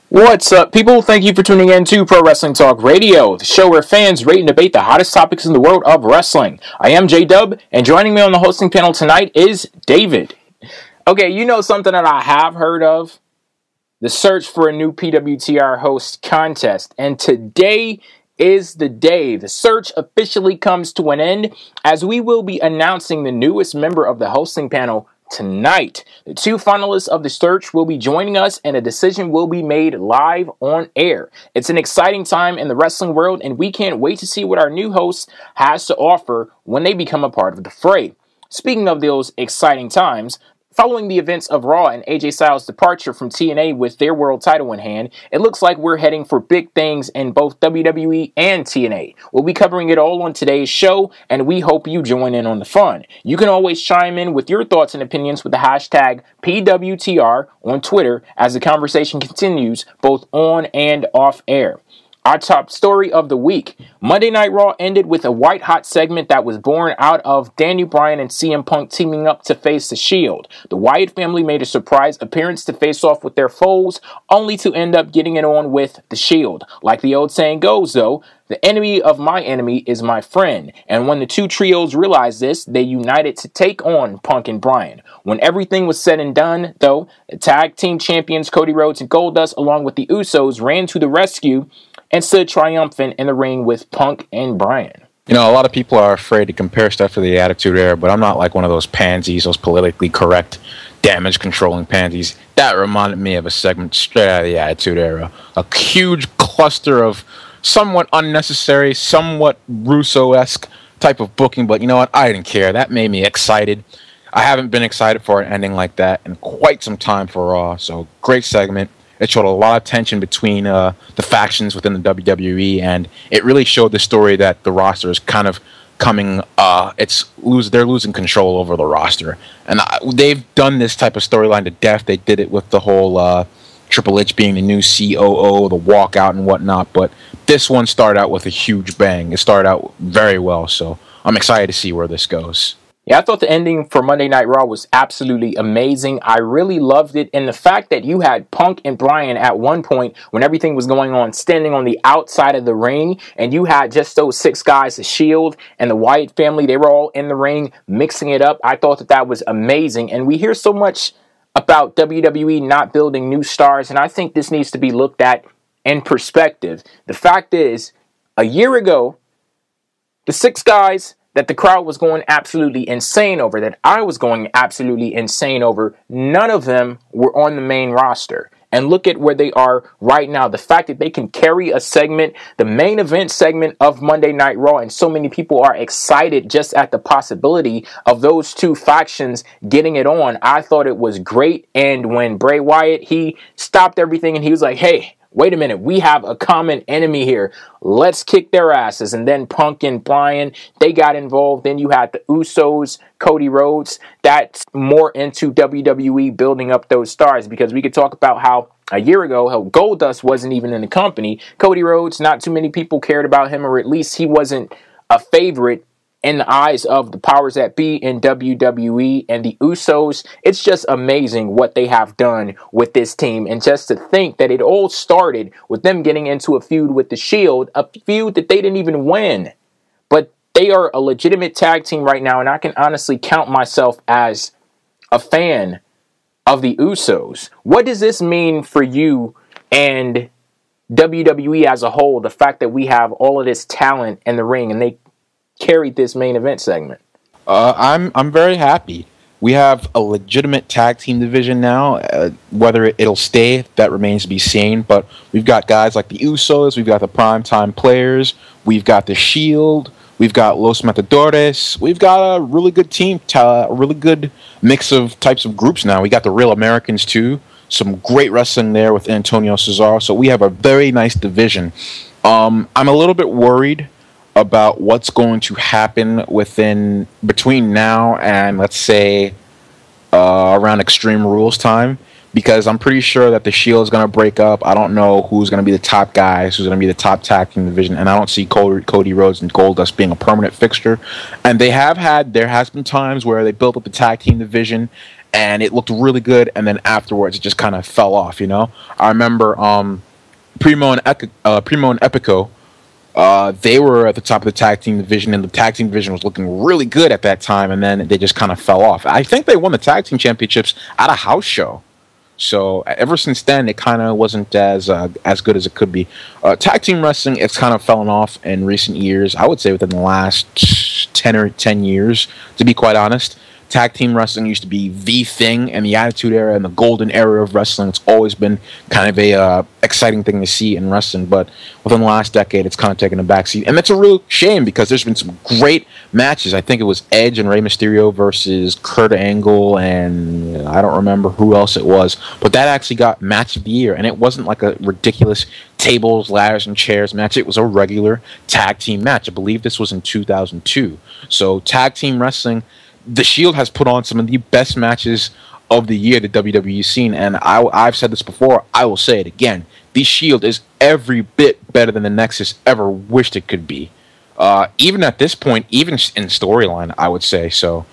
What's up, people? Thank you for tuning in to Pro Wrestling Talk Radio, the show where fans rate and debate the hottest topics in the world of wrestling. I am J-Dub, and joining me on the hosting panel tonight is David. Okay, you know something that I have heard of? The search for a new PWTR host contest. And today is the day. The search officially comes to an end, as we will be announcing the newest member of the hosting panel tonight. The two finalists of the search will be joining us, and a decision will be made live on air. It's an exciting time in the wrestling world, and we can't wait to see what our new host has to offer when they become a part of the fray. Speaking of those exciting times, following the events of Raw and AJ Styles' departure from TNA with their world title in hand, it looks like we're heading for big things in both WWE and TNA. We'll be covering it all on today's show, and we hope you join in on the fun. You can always chime in with your thoughts and opinions with the hashtag PWTR on Twitter as the conversation continues both on and off air. Our top story of the week. Monday Night Raw ended with a white-hot segment that was born out of Bryan and CM Punk teaming up to face The Shield. The Wyatt family made a surprise appearance to face off with their foes, only to end up getting it on with The Shield. Like the old saying goes, though, the enemy of my enemy is my friend. And when the two trios realized this, they united to take on Punk and Bryan. When everything was said and done, though, the tag team champions Cody Rhodes and Goldust, along with the Usos, ran to the rescue and stood triumphant in the ring with Punk and Bryan. You know, a lot of people are afraid to compare stuff to the Attitude Era, but I'm not like one of those pansies, those politically correct, damage-controlling pansies. That reminded me of a segment straight out of the Attitude Era. A huge cluster of somewhat unnecessary, somewhat Russo-esque type of booking, but you know what? I didn't care. That made me excited. I haven't been excited for an ending like that in quite some time for Raw, so great segment. It showed a lot of tension between the factions within the WWE, and it really showed the story that the roster is kind of coming. They're losing control over the roster, and they've done this type of storyline to death. They did it with the whole Triple H being the new COO, the walkout and whatnot. But this one started out with a huge bang. It started out very well, so I'm excited to see where this goes. Yeah, I thought the ending for Monday Night Raw was absolutely amazing. I really loved it. And the fact that you had Punk and Bryan at one point, when everything was going on, standing on the outside of the ring, and you had just those six guys, the Shield and the Wyatt family, they were all in the ring, mixing it up. I thought that was amazing. And we hear so much about WWE not building new stars, and I think this needs to be looked at in perspective. The fact is, a year ago, the six guys that the crowd was going absolutely insane over, that I was going absolutely insane over, none of them were on the main roster. And look at where they are right now. The fact that they can carry a segment, the main event segment of Monday Night Raw, and so many people are excited just at the possibility of those two factions getting it on. I thought it was great. And when Bray Wyatt, he stopped everything and he was like, hey, wait a minute, we have a common enemy here. Let's kick their asses. And then Punk and Bryan, they got involved. Then you had the Usos, Cody Rhodes. That's more into WWE building up those stars, because we could talk about how a year ago, how Goldust wasn't even in the company. Cody Rhodes, not too many people cared about him, or at least he wasn't a favorite in the eyes of the powers that be in WWE. And the Usos, it's just amazing what they have done with this team. And just to think that it all started with them getting into a feud with the Shield, a feud that they didn't even win. But they are a legitimate tag team right now, and I can honestly count myself as a fan of the Usos. What does this mean for you and WWE as a whole, the fact that we have all of this talent in the ring and they carried this main event segment? I'm very happy. We have a legitimate tag team division now. Whether it'll stay, that remains to be seen. But we've got guys like the Usos, we've got the primetime players, we've got the Shield, we've got Los Matadores. We've got a really good team, a really good mix of types of groups now. We got the Real Americans too. Some great wrestling there with Antonio Cesaro. So we have a very nice division. I'm a little bit worried about what's going to happen between now and, let's say, around Extreme Rules time, because I'm pretty sure that the Shield is going to break up. I don't know who's going to be the top guys, who's going to be the top tag team division, and I don't see Cody Rhodes and Goldust being a permanent fixture. And there has been times where they built up the tag team division, and it looked really good, and then afterwards it just kind of fell off, I remember Primo and Epico, they were at the top of the tag team division, and the tag team division was looking really good at that time, and then they just kind of fell off. I think they won the tag team championships at a house show. So ever since then, it kind of wasn't as good as it could be. Tag team wrestling, it's kind of fallen off in recent years. I would say within the last 10 years, to be quite honest. Tag team wrestling used to be the thing, and the Attitude Era and the golden era of wrestling. It's always been kind of a exciting thing to see in wrestling, but within the last decade, it's kind of taken a backseat, and that's a real shame because there's been some great matches. I think it was Edge and Rey Mysterio versus Kurt Angle, and I don't remember who else it was, but that actually got match of the year, and it wasn't like a ridiculous tables, ladders, and chairs match. It was a regular tag team match. I believe this was in 2002. So tag team wrestling, the Shield has put on some of the best matches of the year the WWE's seen, and I've said this before, I will say it again. The Shield is every bit better than the Nexus ever wished it could be. Even at this point, even in storyline, I would say. So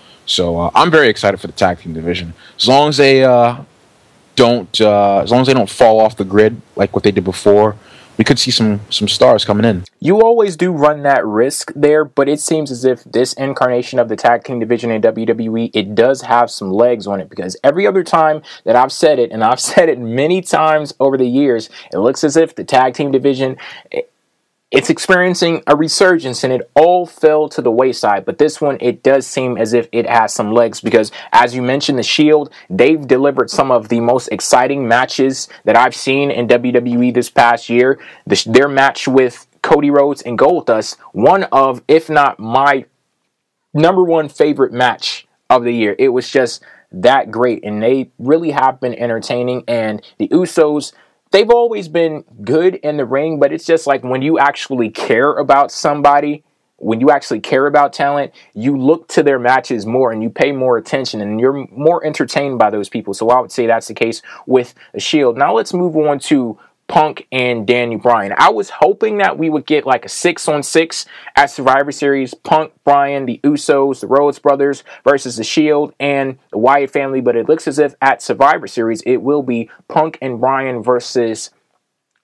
I'm very excited for the tag team division. As long as they don't fall off the grid like what they did before, we could see some stars coming in. You always do run that risk there, but it seems as if this incarnation of the tag team division in WWE, it does have some legs on it, because every other time that I've said it, and I've said it many times over the years, it looks as if the tag team division, it's experiencing a resurgence, and it all fell to the wayside. But this one, it does seem as if it has some legs, because as you mentioned, the Shield, they've delivered some of the most exciting matches that I've seen in WWE this past year. Their match with Cody Rhodes and Goldust, one of, if not my number one favorite match of the year. It was just that great, and they really have been entertaining. And the Usos, they've always been good in the ring, but it's just like when you actually care about somebody, when you actually care about talent, you look to their matches more and you pay more attention and you're more entertained by those people. So I would say that's the case with the Shield. Now let's move on to Punk and Daniel Bryan. I was hoping that we would get like a 6-on-6 at Survivor Series. Punk, Bryan, the Usos, the Rhodes brothers versus the Shield and the Wyatt family. But it looks as if at Survivor Series it will be Punk and Bryan versus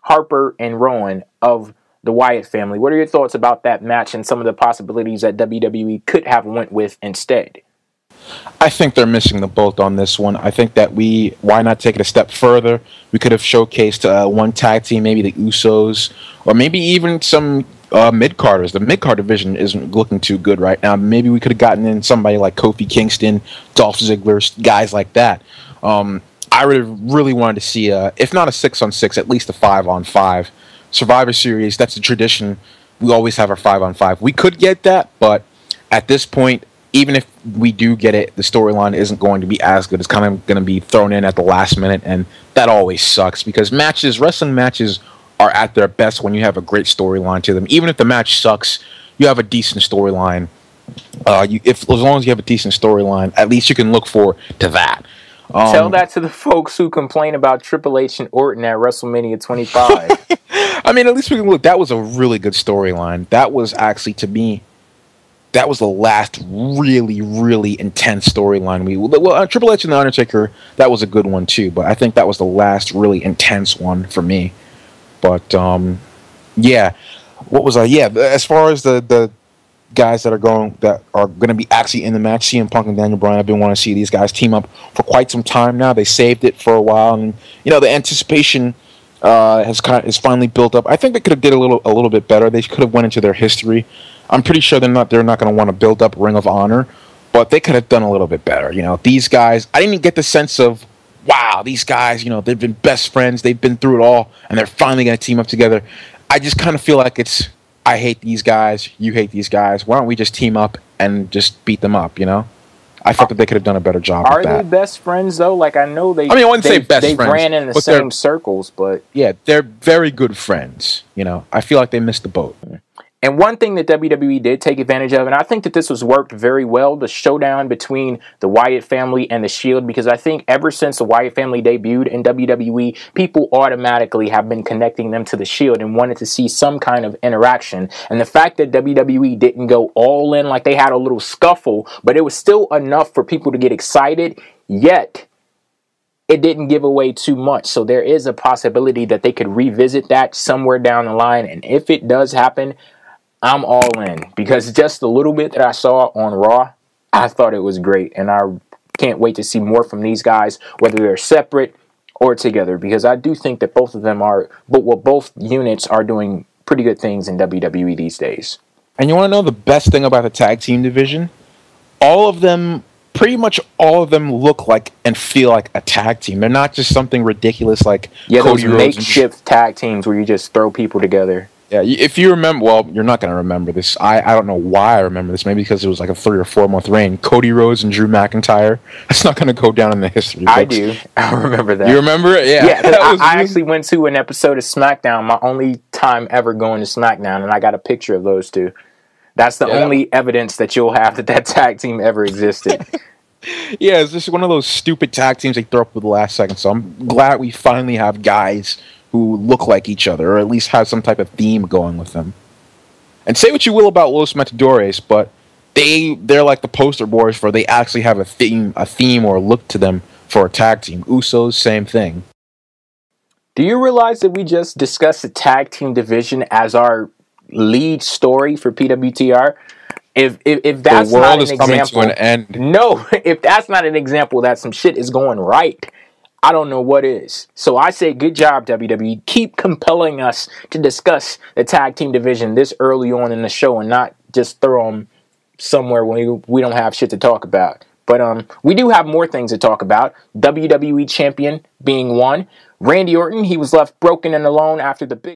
Harper and Rowan of the Wyatt family. What are your thoughts about that match and some of the possibilities that WWE could have went with instead? I think they're missing the boat on this one. I think that why not take it a step further? We could have showcased one tag team, maybe the Usos, or maybe even some mid-carders. The mid-card division isn't looking too good right now. Maybe we could have gotten in somebody like Kofi Kingston, Dolph Ziggler, guys like that. I really wanted to see, if not a 6-on-6, at least a 5-on-5. Survivor Series, that's a tradition. We always have our 5-on-5. We could get that, but at this point, even if we do get it, the storyline isn't going to be as good. It's kind of going to be thrown in at the last minute, and that always sucks because wrestling matches are at their best when you have a great storyline to them. Even if the match sucks, you have a decent storyline. As long as you have a decent storyline, at least you can look forward to that. Tell that to the folks who complain about Triple H and Orton at WrestleMania 25. I mean, at least we can look. That was a really good storyline. That was actually, to me, that was the last really, really intense storyline. Triple H and The Undertaker, that was a good one too, but I think that was the last really intense one for me. But, yeah. What was I? Yeah, as far as the guys that are going to be actually in the match, CM Punk and Daniel Bryan, I've been wanting to see these guys team up for quite some time now. They saved it for a while, and the anticipation has finally built up. I think they could have did a little bit better. They could have went into their history. I'm pretty sure they're not going to want to build up Ring of Honor, but they could have done a little bit better. These guys, I didn't get the sense of, wow, these guys, they've been best friends, they've been through it all, and they're finally going to team up together. I just kind of feel like it's, I hate these guys, you hate these guys. Why don't we just team up and just beat them up, I thought that they could have done a better job with that. Are they best friends, though? Like, I know I wouldn't say best friends. They ran in the same circles, but... Yeah, they're very good friends, I feel like they missed the boat. And one thing that WWE did take advantage of, and I think that this was worked very well, the showdown between the Wyatt family and the Shield, because I think ever since the Wyatt family debuted in WWE, people automatically have been connecting them to the Shield and wanted to see some kind of interaction. And the fact that WWE didn't go all in, like they had a little scuffle, but it was still enough for people to get excited. yet it didn't give away too much. So there is a possibility that they could revisit that somewhere down the line. And if it does happen, I'm all in, because just a little bit that I saw on Raw, I thought it was great. And I can't wait to see more from these guys, whether they're separate or together, because I do think that both of them are, both units are doing pretty good things in WWE these days. And you want to know the best thing about the tag team division? All of them, pretty much all of them, look like and feel like a tag team. They're not just something ridiculous like Cody those makeshift tag teams where you just throw people together. Yeah, if you remember, well, you're not going to remember this. I don't know why I remember this. Maybe because it was like a 3 or 4 month reign. Cody Rhodes and Drew McIntyre. That's not going to go down in the history books. I do. I remember that. You remember it? Yeah. Yeah, I actually went to an episode of SmackDown, my only time ever going to SmackDown, and I got a picture of those two. That's the only evidence that you'll have that tag team ever existed. Yeah, it's just one of those stupid tag teams they throw up at the last second. So I'm glad we finally have guys who look like each other, or at least have some type of theme going with them. And say what you will about Los Matadores, but they're like the poster boys for they actually have a theme or look to them for a tag team. Usos, same thing. Do you realize that we just discussed the tag team division as our lead story for PWTR? If that's not an example, to an end. No, if that's not an example that some shit is going right, I don't know what is. So I say good job, WWE. Keep compelling us to discuss the tag team division this early on in the show and not just throw them somewhere when we don't have shit to talk about. But we do have more things to talk about. WWE Champion being one. Randy Orton, he was left broken and alone after the big